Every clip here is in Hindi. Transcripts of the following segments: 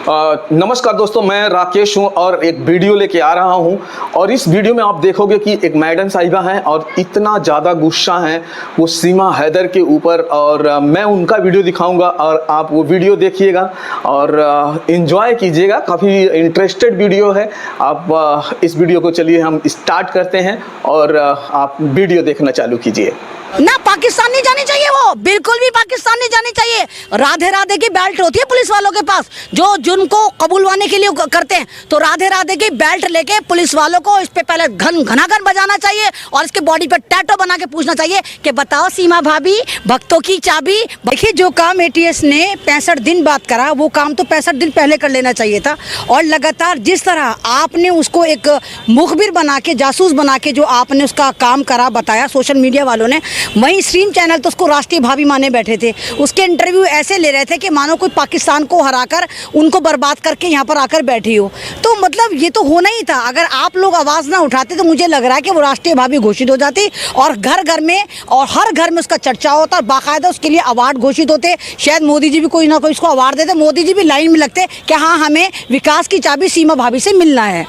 नमस्कार दोस्तों, मैं राकेश हूं और एक वीडियो लेके आ रहा हूं। और इस वीडियो में आप देखोगे कि एक मैडम साहिबा हैं और इतना ज़्यादा गुस्सा है वो सीमा हैदर के ऊपर, और मैं उनका वीडियो दिखाऊंगा और आप वो वीडियो देखिएगा और इन्जॉय कीजिएगा। काफ़ी इंटरेस्टेड वीडियो है। आप इस वीडियो को चलिए हम स्टार्ट करते हैं और आप वीडियो देखना चालू कीजिए। ना पाकिस्तान नहीं जानी चाहिए, वो बिल्कुल भी पाकिस्तान नहीं जानी चाहिए। राधे राधे की बेल्ट होती है पुलिस वालों के पास, जो जिनको कबूलवाने के लिए करते हैं, तो राधे राधे की बेल्ट लेके पुलिस वालों को इस पे पहले घनाघन बजाना चाहिए और इसके बॉडी पे टैटू बना के पूछना चाहिए कि बताओ सीमा भाभी, भक्तों की चाबी। देखिए, जो काम एटीएस ने 65 दिन बाद करा, वो काम तो 65 दिन पहले कर लेना चाहिए था। और लगातार जिस तरह आपने उसको एक मुखबिर बना के, जासूस बना के जो आपने उसका काम करा, बताया सोशल मीडिया वालों ने, वहीं स्ट्रीम चैनल तो उसको राष्ट्रीय भाभी माने बैठे थे। उसके इंटरव्यू ऐसे ले रहे थे कि मानो कोई पाकिस्तान को हराकर उनको बर्बाद करके यहाँ पर आकर बैठी हो। तो मतलब ये तो होना ही था। अगर आप लोग आवाज़ ना उठाते तो मुझे लग रहा है कि वो राष्ट्रीय भाभी घोषित हो जाती और घर घर में और हर घर में उसका चर्चा होता और बाकायदा उसके लिए अवार्ड घोषित होते। शायद मोदी जी भी कोई ना कोई उसको अवार्ड देते, मोदी जी भी लाइन में लगते कि हाँ, हमें विकास की चाबी सीमा भाभी से मिलना है।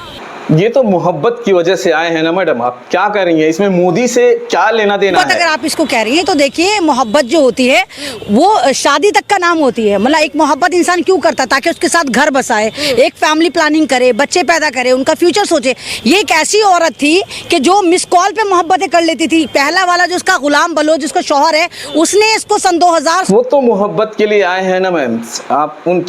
ये तो मोहब्बत की वजह से आए हैं ना मैडम, आप क्या कर रही हैं? इसमें मोदी से क्या लेना देना है? अगर आप इसको कह रही हैं तो देखिए, मोहब्बत जो होती है वो शादी तक का नाम होती है। मतलब एक मोहब्बत इंसान क्यों करता है? ताकि उसके साथ घर बसाए, एक फैमिली प्लानिंग करे, बच्चे पैदा करे, उनका फ्यूचर सोचे। ये एक ऐसी औरत थी कि जो मिस कॉल पे मोहब्बतें कर लेती थी। पहला वाला जो उसका गुलाम बलोच, जिसका शौहर है, उसने इसको सन 2000 वो तो मोहब्बत के लिए आए हैं ना मैम। आप उन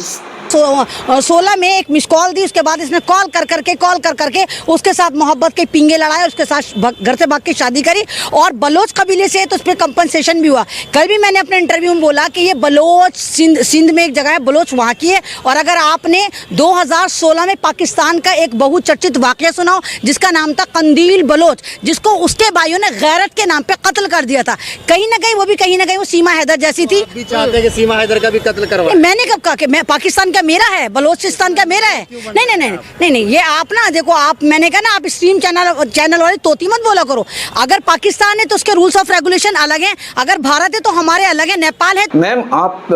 16 में एक मिस कॉल दी, उसके बाद इसने कॉल कर करके उसके साथ मोहब्बत के पिंगे लड़ाए, उसके साथ घर से भाग के शादी करी। और बलोच कबीले से तो उस पर कंपनसेशन भी हुआ। कल भी मैंने अपने इंटरव्यू में बोला कि ये बलोच सिंध में एक जगह है, बलोच वहाँ की है। और अगर आपने 2016 में पाकिस्तान का एक बहुचर्चित वाकया सुना हो जिसका नाम था कंदील बलोच, जिसको उसके भाइयों ने गैरत के नाम पे कत्ल कर दिया था। कहीं ना कहीं वो सीमा हैदर जैसी थी। चाहते कि सीमा हैदर का भी कत्ल करवाएं। मैंने कब कहा कि मैं पाकिस्तान मेरा है, बलोचिस्तान का मेरा है? नहीं, ये आप ना देखो, आप, मैंने कहा ना, आप स्ट्रीम चैनल वाले तोती मत बोला करो। अगर पाकिस्तान है तो उसके रूल्स ऑफ रेगुलेशन अलग हैं, अगर भारत है तो हमारे अलग है, नेपाल है। मैम, आप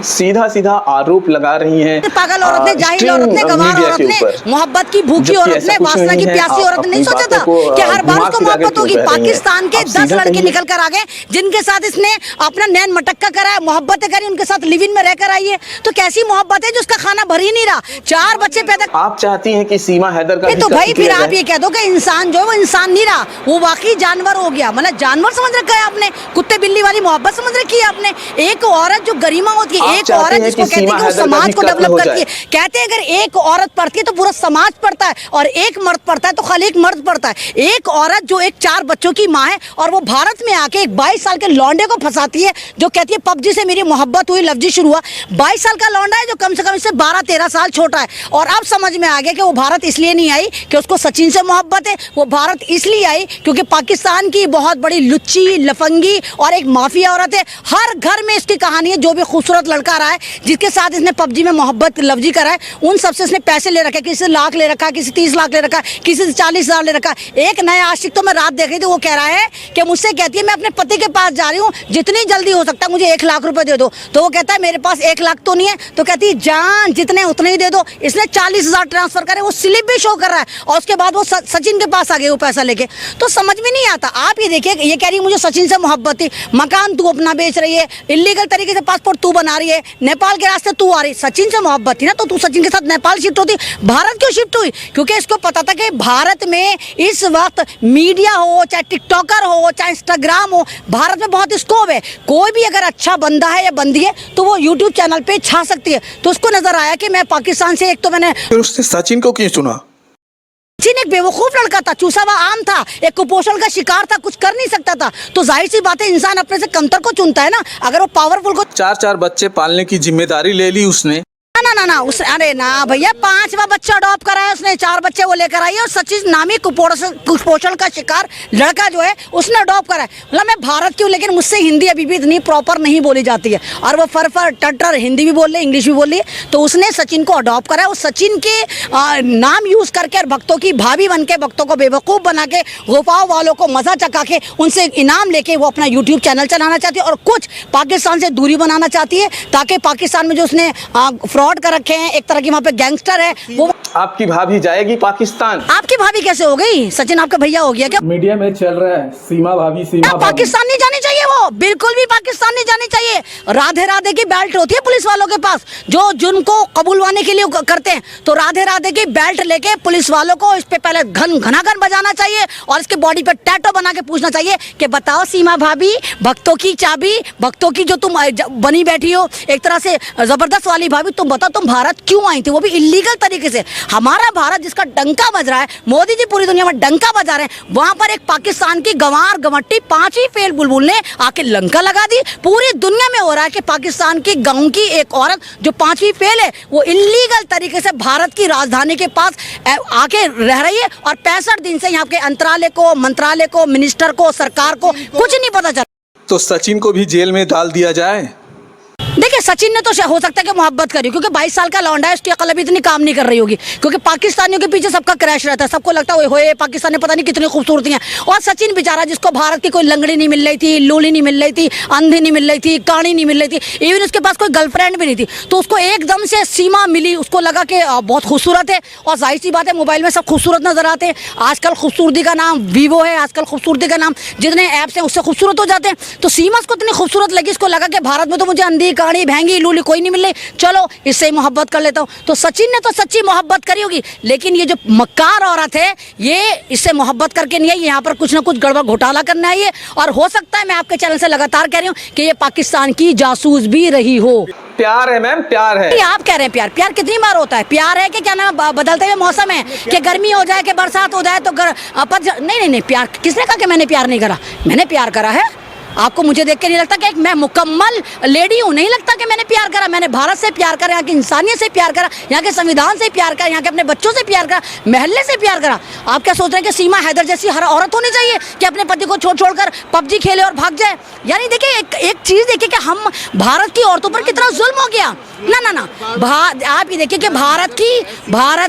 सीधा आरोप लगा रही हैं। पागल औरत ने, जाहिल औरत ने, गंवार औरत ने, मोहब्बत की भूखी औरत ने, वासना की प्यासी औरत ने नहीं सोचा था कि हर बार उसको मोहब्बत होगी। पाकिस्तान के 10 लड़के निकल कर आ गए जिनके साथ इसने अपना नैन मटक्का करा, मोहब्बतें करी, उनके साथ लिव इन में रहकर आई है। तो कैसी मोहब्बत है जो उसका खाना भर ही नहीं रहा? 4 बच्चे पैदा। आप चाहती हैं कि सीमा हैदर का तो भाई फिर आप ये कह दो कि इंसान जो है वो इंसान नहीं रहा, वो वाकई जानवर हो गया। मतलब जानवर समझ रखा है आपने, कुत्ते बिल्ली वाली मोहब्बत समझ रखी है आपने। एक औरत जो गरिमा होती है, एक औरत जिसको कहते हैं कि वो समाज को डेवलप करती है। कहते हैं अगर एक औरत पढ़ती है तो पूरा समाज पढ़ता है, और एक मर्द पढ़ता है तो खाली एक मर्द पढ़ता है। एक औरत जो एक 4 बच्चों की माँ है और वो भारत में आके एक 22 साल के लौंडे को फंसाती है, जो कहती है पबजी से मेरी मोहब्बत हुई, लफ्जी शुरू हुआ। 22 साल का लौंडा है जो कम से कम इससे 12-13 साल छोटा है। और अब समझ में आ गया कि वो भारत इसलिए नहीं आई कि उसको सचिन से मोहब्बत है, वो भारत इसलिए आई क्योंकि पाकिस्तान की बहुत बड़ी लुच्ची, लफंगी और एक माफिया औरत है। हर घर में इसकी कहानी है। जो भी खूबसूरत लड़का रहा है जिसके साथ इसने पबजी में मोहब्बत लफ्जी करा है, उन सबसे इसने पैसे ले रखे। किसी से लाख ले रखा, किसी 30 लाख ले रखा, किसी से 40,000 ले रखा। एक नया आशिक तो मैं रात देख रही थी, वो कह रहा है कि मुझसे कहती है मैं अपने पति के पास जा रही हूँ, जितनी जल्दी हो सकता है मुझे 1 लाख रुपए दे दो। तो वो कहता है मेरे पास 1 लाख तो नहीं है। तो कहती है जान जितने उतने ही दे दो। इसने 40,000 ट्रांसफर करे, वो स्लिप भी शो कर रहा है, और उसके बाद वो सचिन के पास आ गए वो पैसा लेके। तो समझ में नहीं आता। आप ये देखिए, ये कह रही मुझे सचिन से मोहब्बत थी, मकान तू अपना बेच रही है, इलीगल तरीके से पासपोर्ट तू बना रही है, नेपाल के रास्ते तू आ रही। सचिन से मोहब्बत थी ना, तो तू सचिन के साथ नेपाल शिफ्ट होती। भारत क्यों शिफ्ट हुई? क्योंकि इसको पता था कि भारत में इस वक्त मीडिया हो, चाहे टिकटॉकर हो, चाहे इंस्टाग्राम हो, भारत में बहुत स्कोप है। कोई भी अगर अच्छा बंदा है या बंदी है तो वो यूट्यूब चैनल पे छा सकती है। तो उसको नजर आया कि मैं पाकिस्तान से, एक तो मैंने फिर उसने सचिन को क्यों चुना? सचिन एक बेवकूफ लड़का था, चूसा हुआ आम था, एक कुपोषण का शिकार था, कुछ कर नहीं सकता था। तो जाहिर सी बात है इंसान अपने से कमतर को चुनता है ना। अगर वो पावरफुल को 4 बच्चे पालने की जिम्मेदारी ले ली उसने। ना उस, अरे ना भैया, 5वां बच्चा अडॉप्ट कराया उसने, 4 बच्चे वो लेकर आई। और सचिन नामी कुपोषण का शिकार लड़का जो है उसने अडॉप्ट कराया। मतलब मैं भारत की हूँ, लेकिन मुझसे हिंदी अभी भी इतनी प्रॉपर नहीं बोली जाती है, और वो फर टटर हिंदी भी बोल रही है, इंग्लिश भी बोल रही है। तो उसने सचिन को अडॉप्ट कराया। उस सचिन के नाम यूज करके और भक्तों की भाभी बन के, भक्तों को बेवकूफ़ बना के, गोपाओं वालों को मजा चखा के, उनसे इनाम लेके वो अपना यूट्यूब चैनल चलाना चाहती है और कुछ पाकिस्तान से दूरी बनाना चाहती है, ताकि पाकिस्तान में जो उसने फ्रॉड फ्रॉड कर रखे हैं, एक तरह की वहाँ पे गैंगस्टर है वो। आपकी भाभी जाएगी पाकिस्तान? आपकी भाभी कैसे हो गई? सचिन आपका भैया हो गया क्या? मीडिया में चल रहा है सीमा भाभी, सीमा भाभी। पाकिस्तान नहीं जानी चाहिए, वो बिल्कुल भी पाकिस्तान नहीं जानी चाहिए। राधे राधे की बेल्ट होती है पुलिस वालों के पास, जो जिनको कबूलवाने के लिए करते हैं, तो राधे राधे की बेल्ट लेके पुलिस वालों को इस पे पहले घनाघन बजाना चाहिए और इसके बॉडी पे टैटो बना के पूछना चाहिए कि बताओ सीमा भाभी, भक्तों की चाबी, भक्तों की जो तुम बनी बैठी हो एक तरह से जबरदस्त वाली भाभी, तुम बताओ तुम भारत क्यों आई थी, वो भी इलीगल तरीके से। हमारा भारत जिसका डंका बज रहा है, मोदी जी पूरी दुनिया में डंका बजा रहे हैं, वहां पर एक पाकिस्तान की गंवार गंवट्टी पांचवी फेल बुलबुल ने आके लंका लगा दी। पूरी दुनिया में हो रहा है कि पाकिस्तान की गांव की एक औरत जो पांचवी फेल है वो इलीगल तरीके से भारत की राजधानी के पास आके रह रही है और 65 दिन से यहाँ के मंत्रालय को मिनिस्टर को सरकार को कुछ नहीं पता चला। तो सचिन को भी जेल में डाल दिया जाए। देखिए सचिन ने तो हो सकता है कि मोहब्बत करी, क्योंकि 22 साल का लौंडा है, उसकी अकल अभी इतनी काम नहीं कर रही होगी, क्योंकि पाकिस्तानियों के पीछे सबका क्रैश रहता है। सबको लगता है ओए पाकिस्तान ने पता नहीं कितनी खूबसूरती है, और सचिन बेचारा जिसको भारत की कोई लंगड़ी नहीं मिल रही थी, लूली नहीं मिल रही थी, अंधी नहीं मिल रही थी, काणी नहीं मिल रही थी, इवन उसके पास कोई गर्लफ्रेंड भी नहीं थी, तो उसको एकदम से सीमा मिली, उसको लगा कि बहुत खूबसूरत है। और जाहिर सी बात है मोबाइल में सब खूबसूरत नजर आते हैं। आजकल खूबसूरती का नाम वीवो है, आजकल खूबसूरती का नाम जितने ऐप्स हैं उससे खूबसूरत हो जाते हैं। तो सीमा उसको इतनी खूबसूरत लगी, इसको लगा कि भारत में तो मुझे अंधी काणी भैंगी लूली कोई नहीं मिल रही, चलो इससे मोहब्बत कर लेता हूँ। तो सचिन ने तो सच्ची मोहब्बत करी होगी, लेकिन ये जो मक्कार औरत है ये इससे मोहब्बत करके नहीं आई, यहाँ पर कुछ ना कुछ गड़बड़ घोटाला करने आई है। और हो सकता है, मैं आपके चैनल से लगातार कह रही हूँ कि ये पाकिस्तान की जासूस भी रही हो। प्यार है मैम, प्यार है। आप कह रहे हैं प्यार, प्यार कितनी बार होता है? प्यार है कि क्या नाम बदलते हुए मौसम है, कि गर्मी हो जाए कि बरसात हो जाए तो नहीं, प्यार किसने कहा कि मैंने प्यार नहीं करा? मैंने प्यार करा है। आपको मुझे देख के नहीं लगता कि मैं मुकम्मल लेडी हूँ? नहीं लगता कि मैंने प्यार करा। मैंने भारत से प्यार करा, यहाँ की इंसानियत से प्यार करा, यहाँ के संविधान से प्यार करा, यहाँ के अपने बच्चों से प्यार करा, महल्ले से प्यार करा। आप क्या सोच रहे हैं कि सीमा हैदर जैसी हर औरत होनी चाहिए कि अपने पति को छोड़कर पबजी खेले और भाग जाए? यानी देखिए एक चीज़ देखिए कि हम भारत की औरतों पर कितना जुल्म हो गया। ना आप ये देखिए कि भारत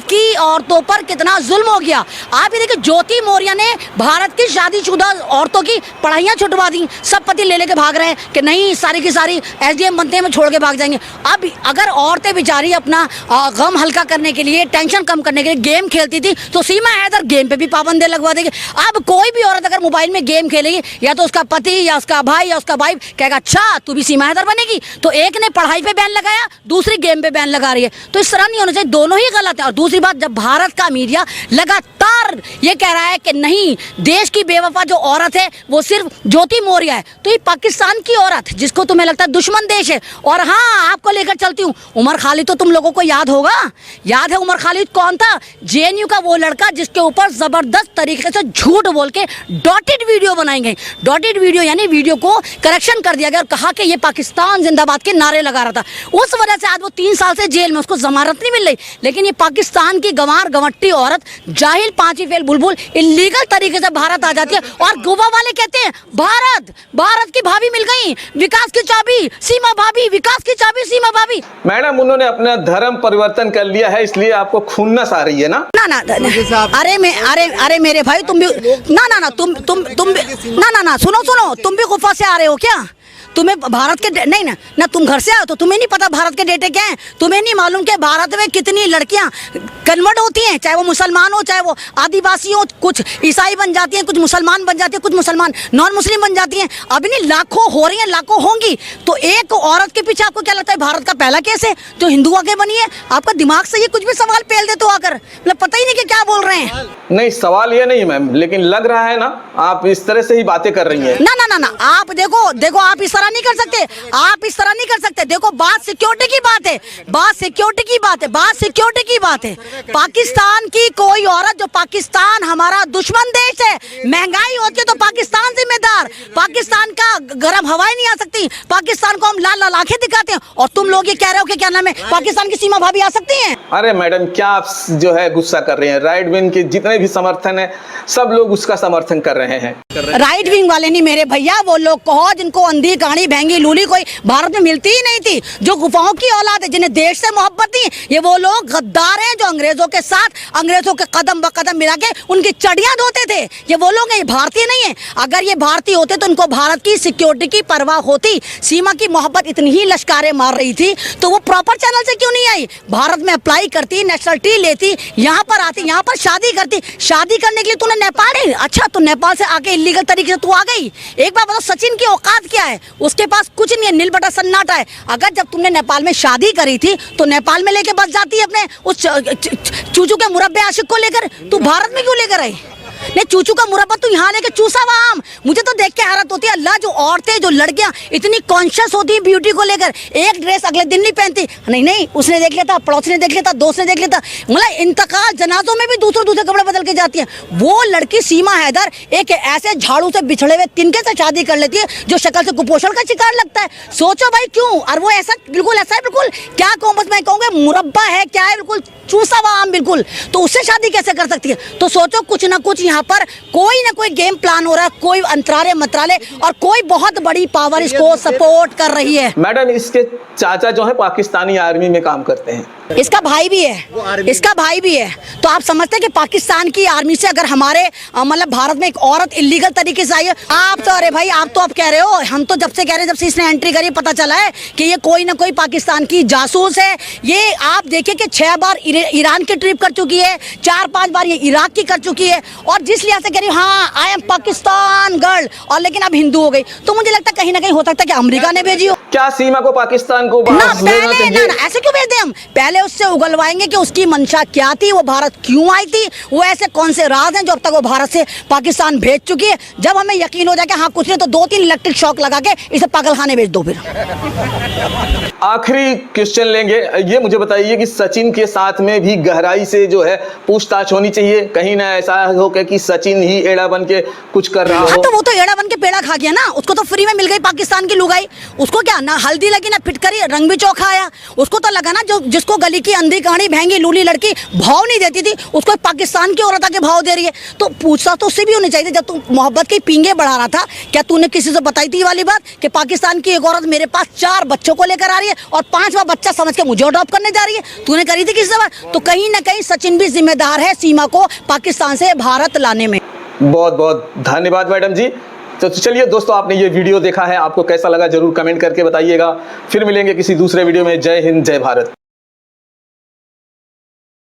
की औरतों पर कितना जुल्म हो गया। आप ये देखिए ज्योति मौर्य ने भारत की शादीशुदा औरतों की पढ़ाइयाँ छुटवा दी, सब पति ले लेके भाग रहे हैं कि नहीं सारी की सारी एसडीएम बनते हैं, छोड़ के भाग जाएंगे। अब अगर औरतें बेचारी अपना गम हल्का करने के लिए, टेंशन कम करने के लिए गेम खेलती थी, तो सीमा हैदर गेम पे भी पाबंदी लगवा देगी। अब कोई भी औरत अगर मोबाइल में गेम खेलेगी, या तो उसका पति या उसका भाई या उसका वाइफ कहेगा अच्छा तू भी सीमा हैदर बनेगी। तो एक ने पढ़ाई पे बैन लगाया, दूसरी गेम पे बैन लगा रही है। तो इस तरह नहीं होना चाहिए, दोनों ही गलत है। और दूसरी बात, जब भारत का मीडिया लगातार ये कह रहा है कि नहीं देश की बेवफा जो औरत है वो सिर्फ ज्योति मौर्य है, तो ये पाकिस्तान की औरत जिसको तुम्हें लगता है दुश्मन देश है। और हाँ, आपको लेकर चलती हूँ, उमर खालिद तो तुम लोगों को याद होगा। याद है उमर खालिद कौन था? जेएनयू का वो लड़का जिसके ऊपर जबरदस्त तरीके से झूठ बोल के डॉटेड वीडियो बनाई गई। डॉटेड वीडियो यानी वीडियो को करेक्शन कर दिया गया और कहा कि ये पाकिस्तान जिंदाबाद के नारे लगा रहा था। उस वजह से आज वो 3 साल से जेल में, उसको जमानत नहीं मिल रही। लेकिन ये पाकिस्तान की गंवार गंवट्टी औरत, जाहिल पांचवी फेल बुलबुल, इलीगल तरीके से भारत आ जाती है। और गोवा वाले कहते हैं भारत की भाभी मिल गई, विकास की चाबी सीमा भाभी, विकास की चाबी सीमा भाभी। मैडम उन्होंने अपना धर्म परिवर्तन कर लिया है, इसलिए आपको खुन्नस आ रही है ना? अरे मेरे भाई तुम भी ना सुनो, तुम भी गुफा से आ रहे हो क्या? तुम्हें भारत के नहीं ना तुम घर से आए तो तुम्हें नहीं पता भारत के डेटे क्या हैं? तुम्हें नहीं मालूम कि भारत में कितनी लड़कियां कन्वर्ट होती हैं, चाहे वो मुसलमान हो चाहे वो आदिवासी हो, कुछ ईसाई बन जाती हैं, कुछ मुसलमान बन जाती हैं, कुछ मुसलमान नॉन मुस्लिम बन जाती हैं। अब नहीं लाखों हो रही हैं, लाखों होंगी। तो एक औरत के पीछे आपको क्या लगता है भारत का पहला केस है जो हिंदू आके बनी है? आपका दिमाग से ये कुछ भी सवाल पेल दे तो आकर, मतलब पता ही नहीं कि क्या बोल रहे हैं। नहीं सवाल ये नहीं मैम, लेकिन लग रहा है ना आप इस तरह से ही बातें कर रही हैं। ना आप देखो आप इस तरह नहीं कर सकते, आप इस तरह नहीं कर सकते। देखो बात सिक्योरिटी की बात है, बात सिक्योरिटी की बात है। पाकिस्तान की कोई औरत, जो पाकिस्तान हमारा दुश्मन देश है, महंगाई होती है तो पाकिस्तान जिम्मेदार, पाकिस्तान का गर्म हवाएं नहीं आ सकती, पाकिस्तान को हम लाल लाल आंखें दिखाते हैं, और तुम लोग ये कह रहे हो कि क्या नाम है पाकिस्तान की सीमा भाभी आ सकती हैं? अरे मैडम क्या आप जो है गुस्सा कर रहे हैं? राइट विंग के जितने भी समर्थन है सब लोग उसका समर्थन कर रहे हैं। राइट विंग वाले नहीं मेरे भैया, वो लोग कहो जिनको अंधी कहानी भैंगी लूली कोई भारत में मिलती ही नहीं थी। जो गुफाओं की औलाद है, जिन्हें देश से मोहब्बत थी, ये वो लोग गद्दार हैं जो अंग्रेजों के साथ, अंग्रेजों के कदम ब कदम मिला के उनकी चढ़ियां धोते थे। ये वो लोग हैं, ये भारतीय नहीं है। अगर ये भारतीय होते तो इनको भारत की सिक्योरिटी की परवाह होती। सीमा की मोहब्बत इतनी ही लश्कारें मार रही थी तो वो प्रॉपर चैनल से क्यों नहीं आई? भारत में अप्लाई करती, नेशनलिटी लेती, यहाँ पर आती, यहाँ पर शादी करती। शादी करने के लिए तूने नेपाल है, अच्छा तो नेपाल से आके इलीगल तरीके से तू आ गई। एक बार बताओ, सचिन की औकात क्या है? उसके पास कुछ नहीं है, नील बटा सन्नाटा है। अगर जब तुमने नेपाल में शादी करी थी तो नेपाल में लेके बस जाती है अपने उस चूचू के मुरब्बे आशिक को लेकर, तू भारत में क्यों लेकर आई? नहीं, चूचू का मुरब्बा तू यहाँ लेके चूसा हुआ आम। मुझे तो देख के हैरत होती है, अल्लाह, जो औरतें, जो लड़कियां इतनी कॉन्शियस होती है ब्यूटी को लेकर, एक ड्रेस अगले दिन नहीं पहनती। नहीं, उसने देख लेता, पड़ोसी ने देख लेता, दोस्त ने देख लेता, मतलब इंतकाल जनाजों में भी दूसरे कपड़े बदल के जाती है। वो लड़की सीमा हैदर एक ऐसे झाड़ू से बिछड़े हुए तिनके से शादी कर लेती है जो शक्ल से कुपोषण का शिकार लगता है। सोचो भाई क्यों? और वो ऐसा बिल्कुल ऐसा है, बिल्कुल क्या कहूँ, बस मैं कहूँगा मुरब्बा है, क्या है, बिल्कुल चूसा हुआ आम बिल्कुल। तो उससे शादी कैसे कर सकती है? तो सोचो, कुछ ना कुछ यहाँ पर कोई ना कोई गेम प्लान हो रहा है, कोई अंतराले मंत्रालय और कोई बहुत बड़ी पावर इसको सपोर्ट कर रही है। मैडम, इसके चाचा जो है पाकिस्तानी आर्मी में काम करते हैं। इसका भाई भी है, इसका भाई भी है। तो आप समझते हैं कि पाकिस्तान की आर्मी से अगर हमारे मतलब भारत में एक औरत इलीगल तरीके से आई है, आप तो, अरे भाई आप तो अब कह रहे हो, हम तो जब से कह रहे हैं, जब से इसने एंट्री करी पता चला है कि ये कोई ना कोई पाकिस्तान की जासूस है। ये आप देखिए कि 6 बार ईरान की ट्रिप कर चुकी है, 4-5 बार ये इराक की कर चुकी है, और जिस लिहाज से कह रही है हाँ आई एम पाकिस्तान गर्ल, और लेकिन अब हिंदू हो गई। तो मुझे लगता है कहीं ना कहीं हो सकता है कि अमेरिका ने भेजी हो। क्या सीमा को पाकिस्तान को ना वापस लेना पहले चाहिए? ना, ऐसे क्यों भेज दें हम? पहले उससे उगलवाएंगे कि उसकी मंशा क्या थी, वो भारत क्यों आई थी, वो ऐसे कौन से राज हैं जो अब तक वो भारत से पाकिस्तान भेज चुकी है। जब हमें यकीन हो जाए कि हाँ कुछ नहीं, तो 2-3 इलेक्ट्रिक शॉक लगा के इसे पागलखाने भेज दो। फिर आखिरी क्वेश्चन लेंगे, ये मुझे बताइए कि सचिन के साथ में भी गहराई से जो है पूछताछ होनी चाहिए, कहीं ना ऐसा हो कि सचिन ही एड़ा बन के कुछ कर रहा हाँ, हो। तो वो तो एड़ा बन के पेड़ा खा गया ना, उसको तो फ्री में मिल गई पाकिस्तान की लुगाई। उसको क्या ना हल्दी लगी ना फिटकरी, रंग भी चौखा आया। उसको तो लगा ना जो जिसको गली की अंधी कहानी भैंगी लूली लड़की भाव नहीं देती थी, उसको पाकिस्तान की औरत आके भाव दे रही है। तो पूछता तो उससे भी होनी चाहिए, जब तू मोहब्बत की पींगे बढ़ा रहा था, क्या तूने किसी से बताई थी वाली बात कि पाकिस्तान की एक औरत मेरे पास 4 बच्चों को लेकर आ रही है और 5वां बच्चा समझ के मुझे अडॉप्ट करने जा रही है? तूने करी थी किसी से बात? तो कहीं ना कहीं सचिन भी जिम्मेदार है सीमा को पाकिस्तान से भारत लाने में। बहुत बहुत धन्यवाद मैडम जी। तो चलिए दोस्तों, आपने ये वीडियो देखा है, आपको कैसा लगा जरूर कमेंट करके बताइएगा। फिर मिलेंगे किसी दूसरे वीडियो में। जय हिंद, जय भारत।